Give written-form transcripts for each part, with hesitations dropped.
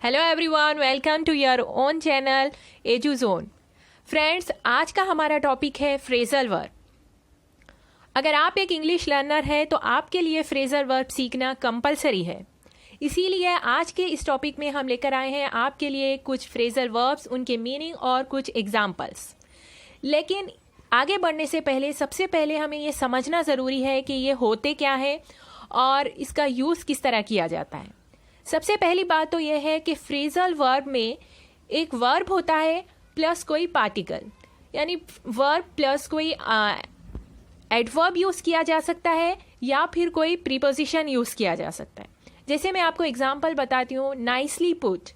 Hello everyone, welcome to your own channel Edu Zone. Friends, आज का हमारा topic है फ्रेजल वर्ब। अगर आप एक इंग्लिश लर्नर हैं तो आपके लिए फ्रेजल वर्ब सीखना कंपलसरी है। इसीलिए आज के इस टॉपिक में हम लेकर आए हैं आपके लिए कुछ फ्रेजल वर्ब्स, उनके मीनिंग और कुछ एग्जाम्पल्स। लेकिन आगे बढ़ने से पहले सबसे पहले हमें ये समझना ज़रूरी है कि ये होते क्या है और इसका यूज़ किस तरह किया जाता है। सबसे पहली बात तो यह है कि फ्रेजल वर्ब में एक वर्ब होता है प्लस कोई पार्टिकल, यानी वर्ब प्लस कोई एडवर्ब यूज़ किया जा सकता है या फिर कोई प्रीपोजिशन यूज़ किया जा सकता है। जैसे मैं आपको एग्जांपल बताती हूँ, नाइसली पुट।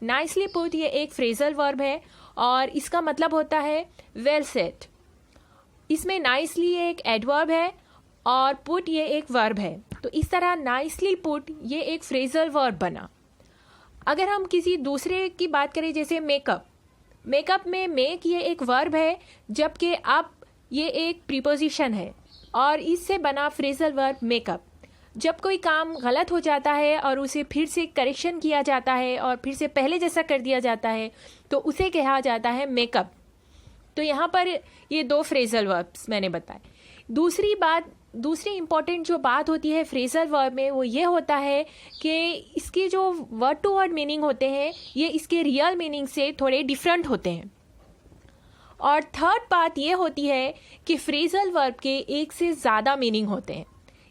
नाइसली पुट ये एक फ्रेजल वर्ब है और इसका मतलब होता है वेल सेट। इसमें नाइसली एक एडवर्ब है और पुट ये एक वर्ब है, तो इस तरह नाइसली पुट ये एक फ्रेजल वर्ब बना। अगर हम किसी दूसरे की बात करें, जैसे मेकअप। मेकअप में मेक ये एक वर्ब है, जबकि अब ये एक प्रीपोजिशन है और इससे बना फ्रेजल वर्ब मेकअप। जब कोई काम गलत हो जाता है और उसे फिर से करेक्शन किया जाता है और फिर से पहले जैसा कर दिया जाता है तो उसे कहा जाता है मेकअप। तो यहाँ पर ये दो फ्रेजल वर्ब्स मैंने बताए। दूसरी इम्पॉर्टेंट जो बात होती है फ्रेजल वर्ब में वो ये होता है कि इसके जो वर्ड टू वर्ड मीनिंग होते हैं ये इसके रियल मीनिंग से थोड़े डिफरेंट होते हैं। और थर्ड बात ये होती है कि फ्रेजल वर्ब के एक से ज़्यादा मीनिंग होते हैं,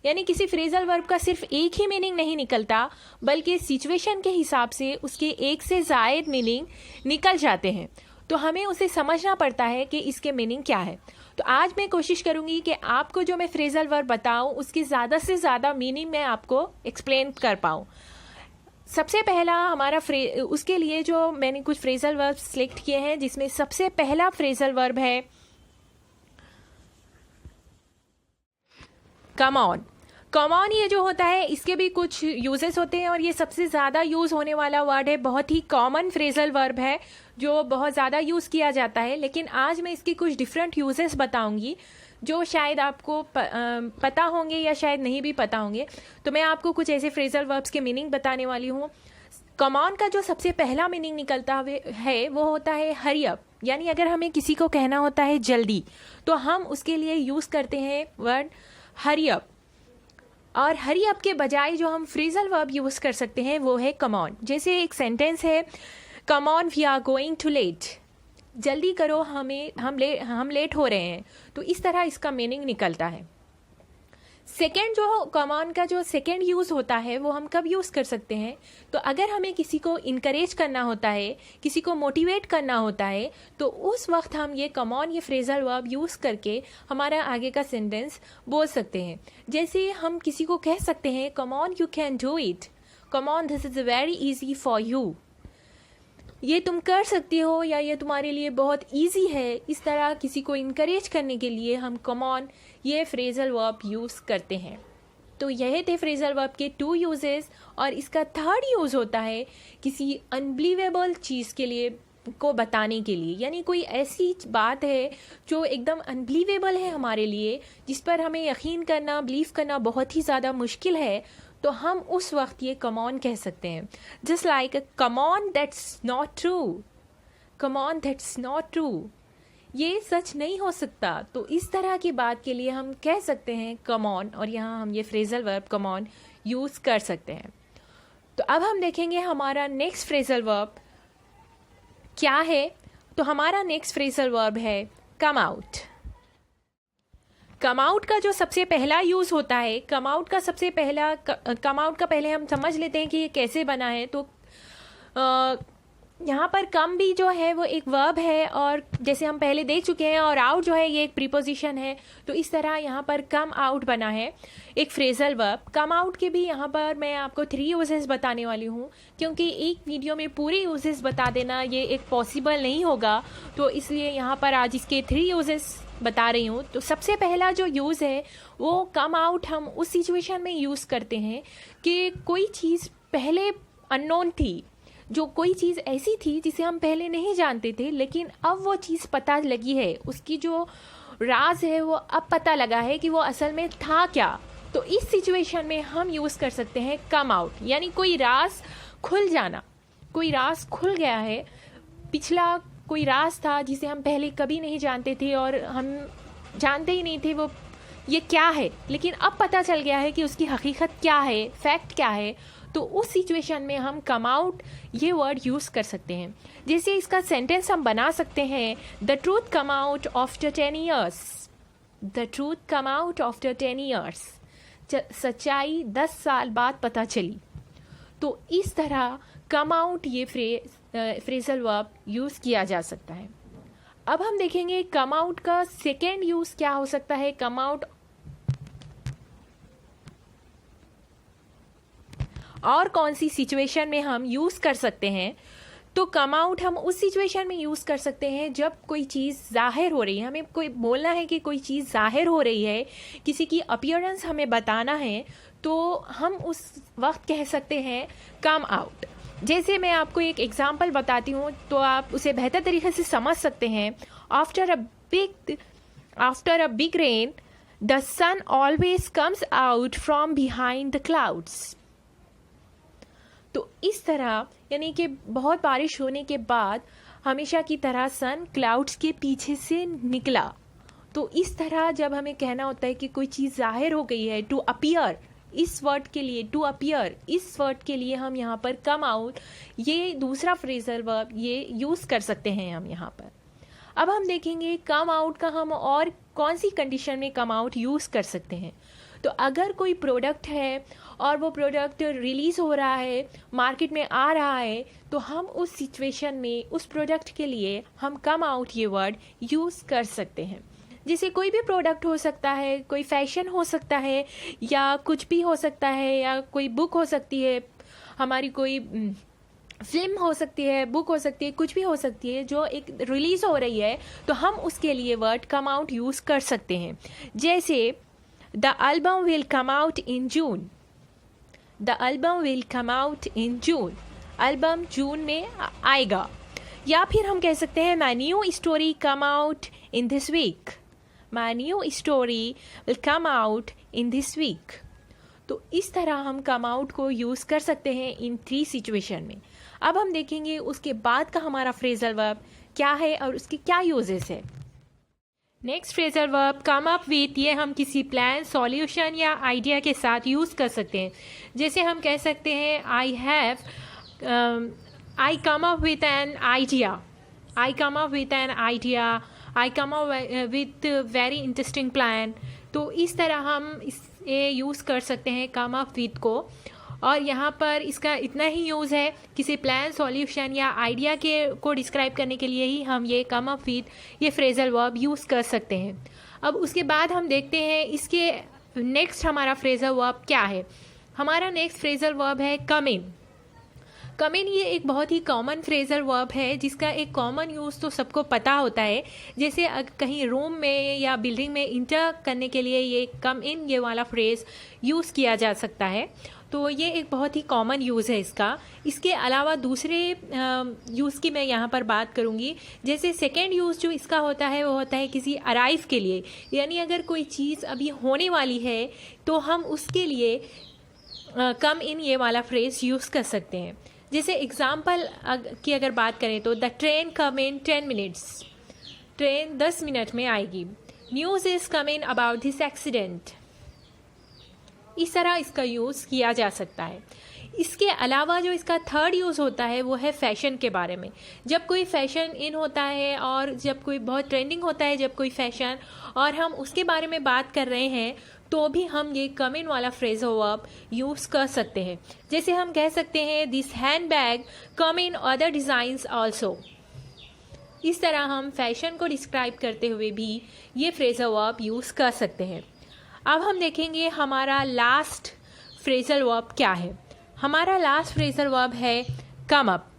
यानी किसी फ्रेजल वर्ब का सिर्फ एक ही मीनिंग नहीं निकलता, बल्कि सिचुएशन के हिसाब से उसके एक से ज़ायद मीनिंग निकल जाते हैं। तो हमें उसे समझना पड़ता है कि इसके मीनिंग क्या है। तो आज मैं कोशिश करूंगी कि आपको जो मैं फ्रेजल वर्ब बताऊं उसकी ज़्यादा से ज़्यादा मीनिंग मैं आपको एक्सप्लेन कर पाऊं। सबसे पहला हमारा उसके लिए जो मैंने कुछ फ्रेजल वर्ब सिलेक्ट किए हैं, जिसमें सबसे पहला फ्रेजल वर्ब है कम ऑन। कम ऑन ये जो होता है इसके भी कुछ यूजेस होते हैं और ये सबसे ज़्यादा यूज़ होने वाला वर्ड है। बहुत ही कॉमन फ्रेजल वर्ब है जो बहुत ज़्यादा यूज़ किया जाता है। लेकिन आज मैं इसके कुछ डिफरेंट यूजेस बताऊंगी जो शायद आपको पता होंगे या शायद नहीं भी पता होंगे। तो मैं आपको कुछ ऐसे फ्रेजल वर्ब्स के मीनिंग बताने वाली हूँ। कम ऑन का जो सबसे पहला मीनिंग निकलता है वो होता है हरी अप, यानी अगर हमें किसी को कहना होता है जल्दी तो हम उसके लिए यूज़ करते हैं वर्ड हरी अप। और हरी अप के बजाय जो हम फ्रेजल वर्ब यूज़ कर सकते हैं वो है कम ऑन। जैसे एक सेंटेंस है, come on we are going to late. जल्दी करो, हम लेट हो रहे हैं। तो इस तरह इसका मीनिंग निकलता है। सेकेंड जो कम ऑन का जो सेकेंड यूज़ होता है वो हम कब यूज़ कर सकते हैं, तो अगर हमें किसी को इनकरेज करना होता है, किसी को मोटिवेट करना होता है, तो उस वक्त हम ये कम ऑन ये फ्रेजल वर्ब यूज़ करके हमारा आगे का सेंटेंस बोल सकते हैं। जैसे हम किसी को कह सकते हैं, come on you can do it, come on this is very easy for you. ये तुम कर सकती हो या ये तुम्हारे लिए बहुत इजी है। इस तरह किसी को इनकरेज करने के लिए हम कम ऑन ये फ्रेजल वर्ब यूज़ करते हैं। तो यह थे फ्रेजल वर्ब के 2 यूजेस। और इसका थर्ड यूज़ होता है किसी अनबिलीवेबल चीज़ के लिए को बताने के लिए, यानी कोई ऐसी बात है जो एकदम अनबिलीवेबल है हमारे लिए, जिस पर हमें यकीन करना, बिलीव करना बहुत ही ज़्यादा मुश्किल है, तो हम उस वक्त ये कम ऑन कह सकते हैं। Just like come on that's not true, come on that's not true, ये सच नहीं हो सकता। तो इस तरह की बात के लिए हम कह सकते हैं कम ऑन, और यहाँ हम ये phrasal verb come on use कर सकते हैं। तो अब हम देखेंगे हमारा नेक्स्ट फ्रेजल वर्ब क्या है। तो हमारा नेक्स्ट फ्रेजल वर्ब है कम आउट। कम आउट का जो सबसे पहला यूज़ होता है, कम आउट का पहले हम समझ लेते हैं कि ये कैसे बना है। तो यहाँ पर कम भी जो है वो एक वर्ब है और जैसे हम पहले देख चुके हैं, और आउट जो है ये एक प्रीपोजिशन है। तो इस तरह यहाँ पर कम आउट बना है एक फ्रेजल वर्ब। कम आउट के भी यहाँ पर मैं आपको 3 यूजेस बताने वाली हूँ, क्योंकि एक वीडियो में पूरे यूजेस बता देना ये एक पॉसिबल नहीं होगा। तो इसलिए यहाँ पर आज इसके 3 यूजेस बता रही हूँ। तो सबसे पहला जो यूज़ है वो कम आउट हम उस सिचुएशन में यूज़ करते हैं कि कोई चीज़ पहले अननोन थी, जो कोई चीज़ ऐसी थी जिसे हम पहले नहीं जानते थे, लेकिन अब वो चीज़ पता लगी है, उसकी जो राज है वो अब पता लगा है कि वो असल में था क्या। तो इस सिचुएशन में हम यूज़ कर सकते हैं कम आउट, यानी कोई राज खुल जाना। कोई राज खुल गया है, पिछला कोई राज था जिसे हम पहले कभी नहीं जानते थे और हम जानते ही नहीं थे वो ये क्या है, लेकिन अब पता चल गया है कि उसकी हकीकत क्या है, फैक्ट क्या है। तो उस सिचुएशन में हम कम आउट ये वर्ड यूज़ कर सकते हैं। जैसे इसका सेंटेंस हम बना सकते हैं, the truth come out after 10 years. The truth come out after 10 years, सच्चाई 10 साल बाद पता चली। तो इस तरह कम आउट ये फ्रेजल वर्ब यूज़ किया जा सकता है। अब हम देखेंगे कम आउट का सेकेंड यूज़ क्या हो सकता है। कम आउट और कौन सी सिचुएशन में हम यूज़ कर सकते हैं। तो कम आउट हम उस सिचुएशन में यूज़ कर सकते हैं जब कोई चीज़ जाहिर हो रही है, हमें कोई बोलना है कि कोई चीज़ जाहिर हो रही है, किसी की अपीयरेंस हमें बताना है, तो हम उस वक्त कह सकते हैं कम आउट। जैसे मैं आपको एक एग्जांपल बताती हूँ तो आप उसे बेहतर तरीके से समझ सकते हैं। After a big rain the sun always comes out from behind the clouds. तो इस तरह यानी कि बहुत बारिश होने के बाद हमेशा की तरह सन क्लाउड्स के पीछे से निकला। तो इस तरह जब हमें कहना होता है कि कोई चीज़ जाहिर हो गई है, टू अपीयर, इस वर्ड के लिए टू अपीयर, इस वर्ड के लिए हम यहाँ पर कम आउट ये दूसरा फ्रेजल वर्ब ये यूज़ कर सकते हैं हम यहाँ पर। अब हम देखेंगे कम आउट का हम और कौन सी कंडीशन में कम आउट यूज़ कर सकते हैं। तो अगर कोई प्रोडक्ट है और वो प्रोडक्ट रिलीज़ हो रहा है, मार्केट में आ रहा है, तो हम उस सिचुएशन में उस प्रोडक्ट के लिए हम कम आउट ये वर्ड यूज़ कर सकते हैं। जैसे कोई भी प्रोडक्ट हो सकता है, कोई फैशन हो सकता है, या कुछ भी हो सकता है, या कोई बुक हो सकती है, हमारी कोई फिल्म हो सकती है, बुक हो सकती है, कुछ भी हो सकती है जो एक रिलीज़ हो रही है, तो हम उसके लिए वर्ड कम आउट यूज़ कर सकते हैं। जैसे the album will come out in June. The album will come out in June, album June में आएगा। या फिर हम कह सकते हैं my new story come out in this week. My new story will come out in this week. तो इस तरह हम कम आउट को यूज़ कर सकते हैं इन 3 सिचुएशन में। अब हम देखेंगे उसके बाद का हमारा फ्रेजल वर्ब क्या है और उसके क्या यूजेस है। Next phrasal verb come up with, ये हम किसी प्लान, सॉल्यूशन या आइडिया के साथ यूज़ कर सकते हैं। जैसे हम कह सकते हैं I come up with an idea. I come up with an idea, I come up with very interesting plan. तो इस तरह हम इसे यूज़ कर सकते हैं कम अप विथ को। और यहाँ पर इसका इतना ही यूज़ है, किसी प्लान, सॉल्यूशन या आइडिया के को डिस्क्राइब करने के लिए ही हम ये कम अप विथ ये फ्रेजल वर्ब यूज़ कर सकते हैं। अब उसके बाद हम देखते हैं इसके नेक्स्ट हमारा फ्रेजल वर्ब क्या है। हमारा नेक्स्ट फ्रेजल वर्ब है कम इन। कम इन ये एक बहुत ही कॉमन फ्रेजल वर्ब है जिसका एक कॉमन यूज़ तो सबको पता होता है। जैसे कहीं रूम में या बिल्डिंग में इंटर करने के लिए ये कम इन ये वाला फ्रेज़ यूज़ किया जा सकता है। तो ये एक बहुत ही कॉमन यूज़ है इसका। इसके अलावा दूसरे यूज़ की मैं यहाँ पर बात करूँगी। जैसे सेकेंड यूज़ जो इसका होता है वो होता है किसी अराइव के लिए, यानी अगर कोई चीज़ अभी होने वाली है तो हम उसके लिए कम इन ये वाला फ्रेज़ यूज़ कर सकते हैं। जैसे एग्ज़ाम्पल की अगर बात करें तो the train come in 10 minutes, train 10 minute में आएगी। News is come in about this accident. इस तरह इसका यूज़ किया जा सकता है। इसके अलावा जो इसका थर्ड यूज़ होता है वो है फैशन के बारे में। जब कोई फैशन इन होता है और जब कोई बहुत ट्रेंडिंग होता है, जब कोई फैशन और हम उसके बारे में बात कर रहे हैं तो भी हम ये कम इन वाला फ्रेजल वर्ब यूज़ कर सकते हैं। जैसे हम कह सकते हैं this hand bag come in other designs also. इस तरह हम फैशन को डिस्क्राइब करते हुए भी ये फ्रेजल वर्ब यूज़ कर सकते हैं। अब हम देखेंगे हमारा लास्ट फ्रेजल वर्ब क्या है। हमारा लास्ट फ्रेजल वर्ब है कम अप।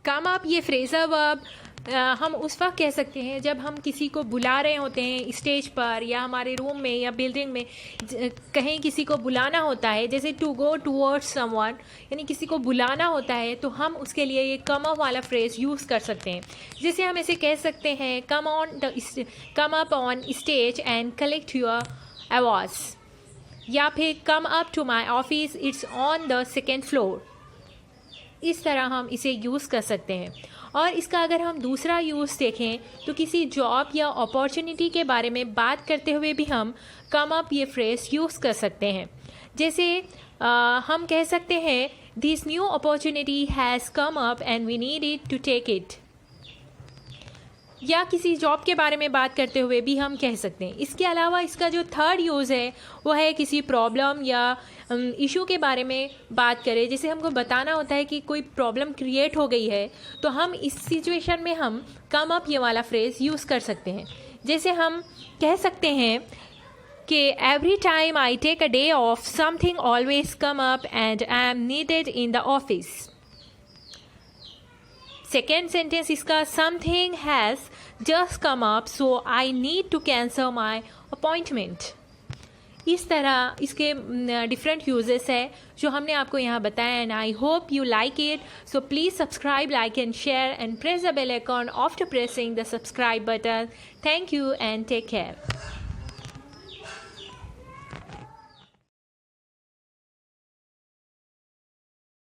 कम अप ये फ्रेजल वर्ब हम उस वक्त कह सकते हैं जब हम किसी को बुला रहे होते हैं स्टेज पर या हमारे रूम में या बिल्डिंग में, कहीं किसी को बुलाना होता है, जैसे टू गो टूवर्ड्स समवन, यानी किसी को बुलाना होता है तो हम उसके लिए ये कम अप वाला फ्रेज़ यूज़ कर सकते हैं। जैसे हम ऐसे कह सकते हैं come up on stage and collect your awards, या फिर come up to my office it's on the 2nd floor. इस तरह हम इसे यूज़ कर सकते हैं। और इसका अगर हम दूसरा यूज़ देखें तो किसी जॉब या अपॉर्चुनिटी के बारे में बात करते हुए भी हम कम अप ये फ्रेज़ यूज़ कर सकते हैं। जैसे हम कह सकते हैं this new opportunity has come up and we need it to take it. या किसी जॉब के बारे में बात करते हुए भी हम कह सकते हैं। इसके अलावा इसका जो थर्ड यूज़ है वो है किसी प्रॉब्लम या इशू के बारे में बात करें। जैसे हमको बताना होता है कि कोई प्रॉब्लम क्रिएट हो गई है तो हम इस सिचुएशन में हम कम अप ये वाला फ्रेज़ यूज़ कर सकते हैं। जैसे हम कह सकते हैं कि every time I take a day off something always come up and I am needed in the office. Second sentence इसका something has just come up so I need to cancel my appointment. इस तरह इसके different uses है जो हमने आपको यहाँ बताया and I hope you like it. So please subscribe, like and share and press the bell icon after pressing the subscribe button. Thank you and take care.